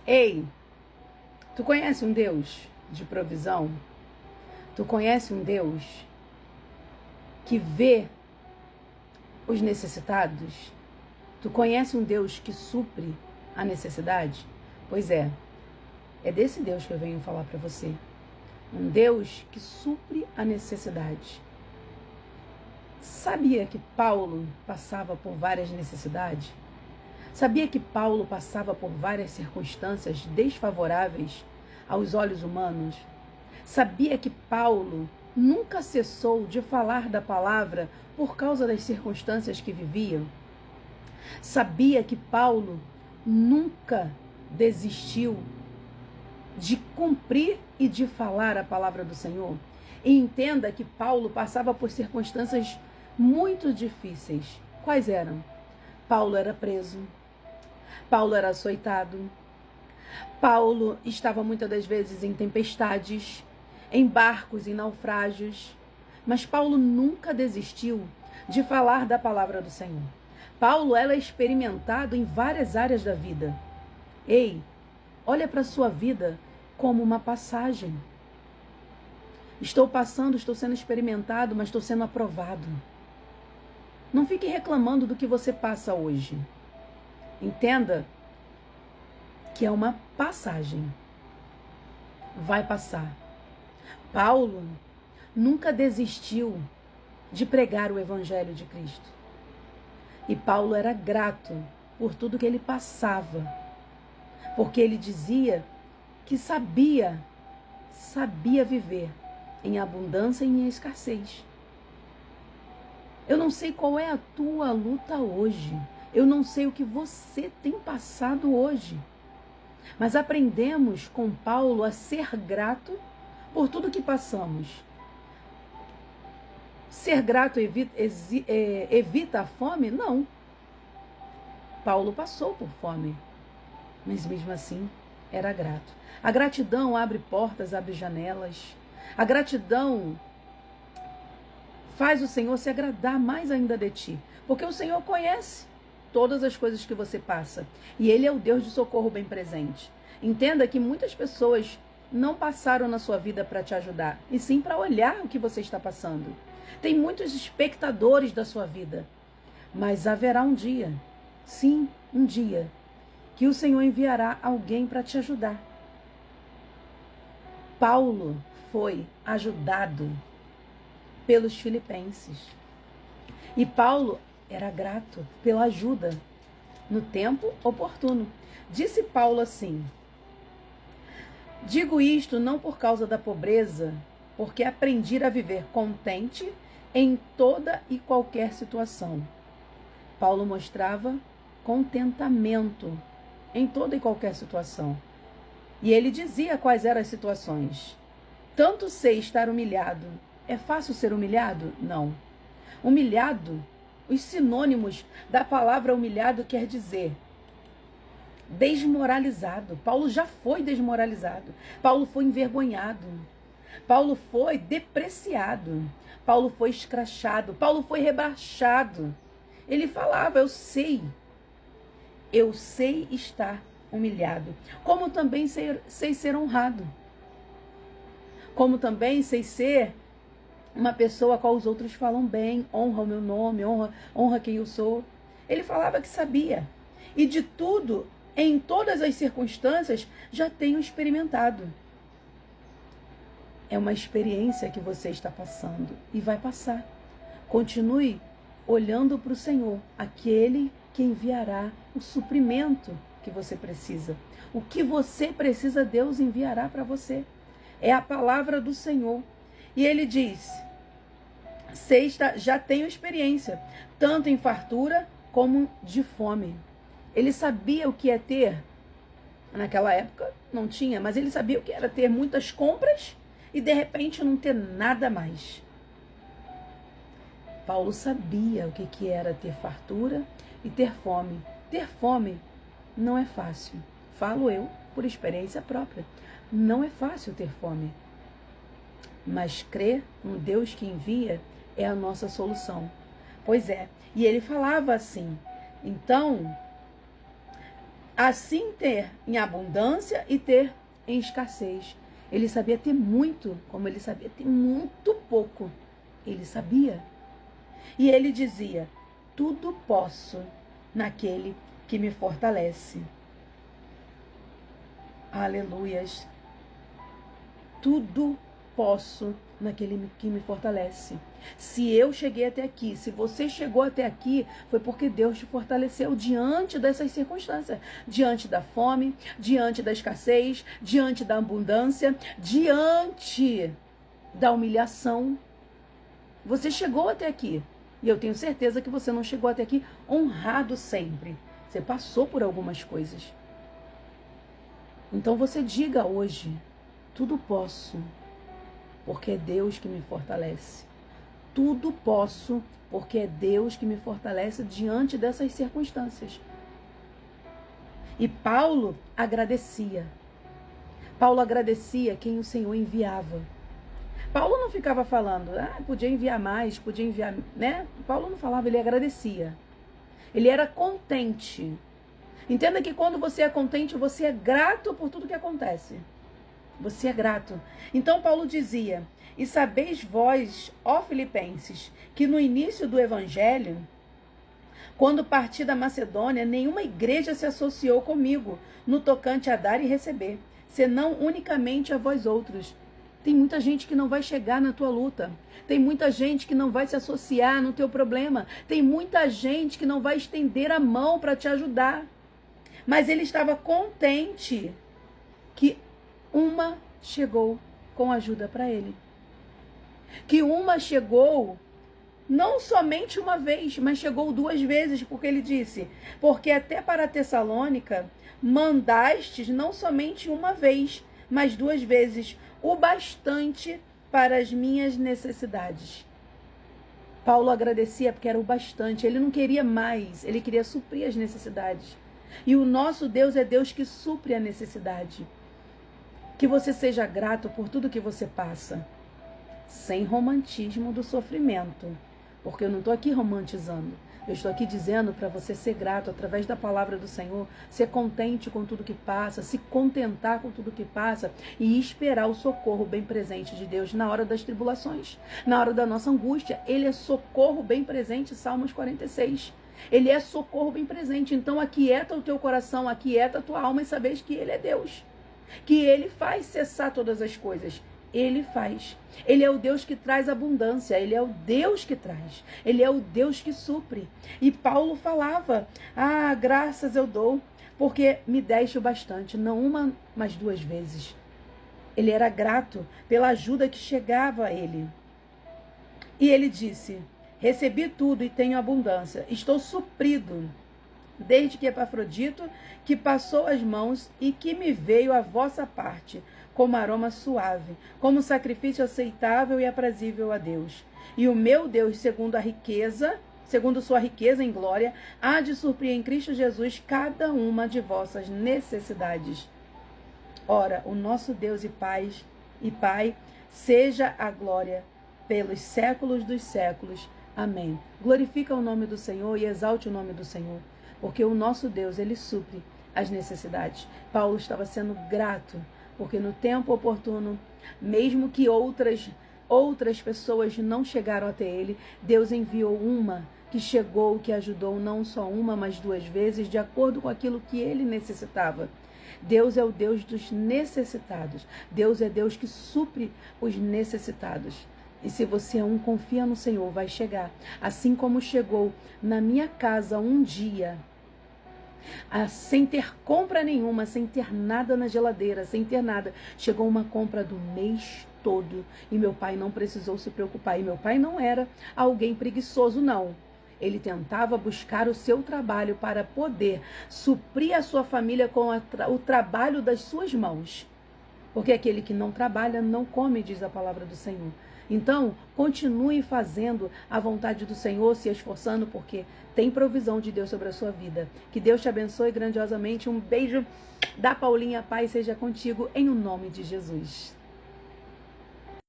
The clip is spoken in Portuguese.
Ei, tu conhece um Deus de provisão? Tu conhece um Deus que vê os necessitados? Tu conhece um Deus que supre a necessidade? Pois é desse Deus que eu venho falar para você. Um Deus que supre a necessidade. Sabia que Paulo passava por várias necessidades? Sabia que Paulo passava por várias circunstâncias desfavoráveis aos olhos humanos? Sabia que Paulo nunca cessou de falar da palavra por causa das circunstâncias que vivia? Sabia que Paulo nunca desistiu de cumprir e de falar a palavra do Senhor? E entenda que Paulo passava por circunstâncias muito difíceis. Quais eram? Paulo era preso. Paulo era açoitado. Paulo estava muitas das vezes em tempestades, em barcos, em naufrágios. Mas Paulo nunca desistiu de falar da palavra do Senhor. Paulo era experimentado em várias áreas da vida. Ei, olha para a sua vida como uma passagem. Estou passando, estou sendo experimentado, mas estou sendo aprovado. Não fique reclamando do que você passa hoje. Entenda que é uma passagem. Vai passar. Paulo nunca desistiu de pregar o Evangelho de Cristo. E Paulo era grato por tudo que ele passava. Porque ele dizia que sabia viver em abundância e em escassez. Eu não sei qual é a tua luta hoje. Eu não sei o que você tem passado hoje. Mas aprendemos com Paulo a ser grato por tudo que passamos. Ser grato evita a fome? Não. Paulo passou por fome, mas mesmo assim era grato. A gratidão abre portas, abre janelas. A gratidão faz o Senhor se agradar mais ainda de ti, porque o Senhor conhece todas as coisas que você passa e Ele é o Deus de socorro bem presente. Entenda que muitas pessoas não passaram na sua vida para te ajudar, e sim para olhar o que você está passando. Tem muitos espectadores da sua vida, mas haverá um dia, sim, um dia, que o Senhor enviará alguém para te ajudar. Paulo foi ajudado pelos filipenses. E Paulo era grato pela ajuda no tempo oportuno. Disse Paulo assim: digo isto não por causa da pobreza, porque aprendi a viver contente em toda e qualquer situação. Paulo mostrava contentamento em toda e qualquer situação. E ele dizia quais eram as situações. Tanto sei estar humilhado. É fácil ser humilhado? Não. Humilhado, os sinônimos da palavra humilhado quer dizer desmoralizado. Paulo já foi desmoralizado. Paulo foi envergonhado. Paulo foi depreciado. Paulo foi escrachado. Paulo foi rebaixado. Ele falava, eu sei estar humilhado. Como também sei ser honrado. Como também sei ser uma pessoa a qual os outros falam bem, honra o meu nome, honra quem eu sou. Ele falava que sabia. E de tudo, em todas as circunstâncias, já tenho experimentado. É uma experiência que você está passando e vai passar. Continue olhando para o Senhor, aquele que enviará o suprimento que você precisa. O que você precisa, Deus enviará para você. É a palavra do Senhor. E ele diz, já tenho experiência, tanto em fartura como de fome. Ele sabia o que é ter, naquela época não tinha, mas ele sabia o que era ter muitas compras e de repente não ter nada mais. Paulo sabia o que era ter fartura e ter fome. Ter fome não é fácil. Falo eu por experiência própria. Não é fácil ter fome. Mas crer no Deus que envia é a nossa solução. Pois é. E ele falava assim. Então, Assim ter em abundância e ter em escassez. Ele sabia ter muito, como ele sabia ter muito pouco. Ele sabia. E ele dizia: tudo posso naquele que me fortalece. Aleluias. Tudo posso naquele que me fortalece. Se eu cheguei até aqui, se você chegou até aqui, foi porque Deus te fortaleceu diante dessas circunstâncias, diante da fome, diante da escassez, diante da abundância, diante da humilhação. Você chegou até aqui. E eu tenho certeza que você não chegou até aqui honrado sempre. Você passou por algumas coisas. Então você diga hoje: tudo posso, porque é Deus que me fortalece. Tudo posso, porque é Deus que me fortalece diante dessas circunstâncias. E Paulo agradecia. Paulo agradecia quem o Senhor enviava. Paulo não ficava falando, podia enviar mais, podia enviar, né? Paulo não falava, ele agradecia. Ele era contente. Entenda que quando você é contente, você é grato por tudo que acontece. Você é grato. Então Paulo dizia: e sabeis vós, ó Filipenses, que no início do evangelho, quando parti da Macedônia, nenhuma igreja se associou comigo no tocante a dar e receber, senão unicamente a vós outros. Tem muita gente que não vai chegar na tua luta. Tem muita gente que não vai se associar no teu problema. Tem muita gente que não vai estender a mão para te ajudar. Mas ele estava contente que uma chegou com ajuda para ele. Que uma chegou não somente uma vez, mas chegou 2 vezes, porque ele disse: porque até para Tessalônica mandastes não somente uma vez, mas 2 vezes, o bastante para as minhas necessidades. Paulo agradecia porque era o bastante, ele não queria mais, ele queria suprir as necessidades. E o nosso Deus é Deus que supre a necessidade. Que você seja grato por tudo que você passa, sem romantismo do sofrimento, porque eu não estou aqui romantizando. Eu estou aqui dizendo para você ser grato através da palavra do Senhor, ser contente com tudo que passa, se contentar com tudo que passa e esperar o socorro bem presente de Deus na hora das tribulações, na hora da nossa angústia. Ele é socorro bem presente, Salmos 46. Ele é socorro bem presente. Então aquieta o teu coração, aquieta a tua alma e sabes que Ele é Deus, que Ele faz cessar todas as coisas. Ele faz. Ele é o Deus que traz abundância. Ele é o Deus que traz. Ele é o Deus que supre. E Paulo falava: graças eu dou, porque me deste o bastante. Não uma, mas 2 vezes. Ele era grato pela ajuda que chegava a ele. E ele disse: recebi tudo e tenho abundância. Estou suprido, desde que Epafrodito, que passou as mãos e que me veio a vossa parte, como aroma suave, como sacrifício aceitável e aprazível a Deus. E o meu Deus, segundo sua riqueza em glória, há de suprir em Cristo Jesus cada uma de vossas necessidades. Ora, o nosso Deus e Pai, seja a glória pelos séculos dos séculos. Amém. Glorifica o nome do Senhor e exalte o nome do Senhor, porque o nosso Deus, Ele supre as necessidades. Paulo estava sendo grato, porque no tempo oportuno, mesmo que outras pessoas não chegaram até ele, Deus enviou uma que chegou, que ajudou não só uma, mas 2 vezes, de acordo com aquilo que ele necessitava. Deus é o Deus dos necessitados. Deus é Deus que supre os necessitados. E se você confia no Senhor, vai chegar. Assim como chegou na minha casa um dia, sem ter compra nenhuma, sem ter nada na geladeira, sem ter nada. Chegou uma compra do mês todo e meu pai não precisou se preocupar. E meu pai não era alguém preguiçoso, não. Ele tentava buscar o seu trabalho para poder suprir a sua família com o trabalho das suas mãos. Porque aquele que não trabalha não come, diz a palavra do Senhor. Então, continue fazendo a vontade do Senhor, se esforçando, porque tem provisão de Deus sobre a sua vida. Que Deus te abençoe grandiosamente. Um beijo da Paulinha. Paz seja contigo, em o nome de Jesus.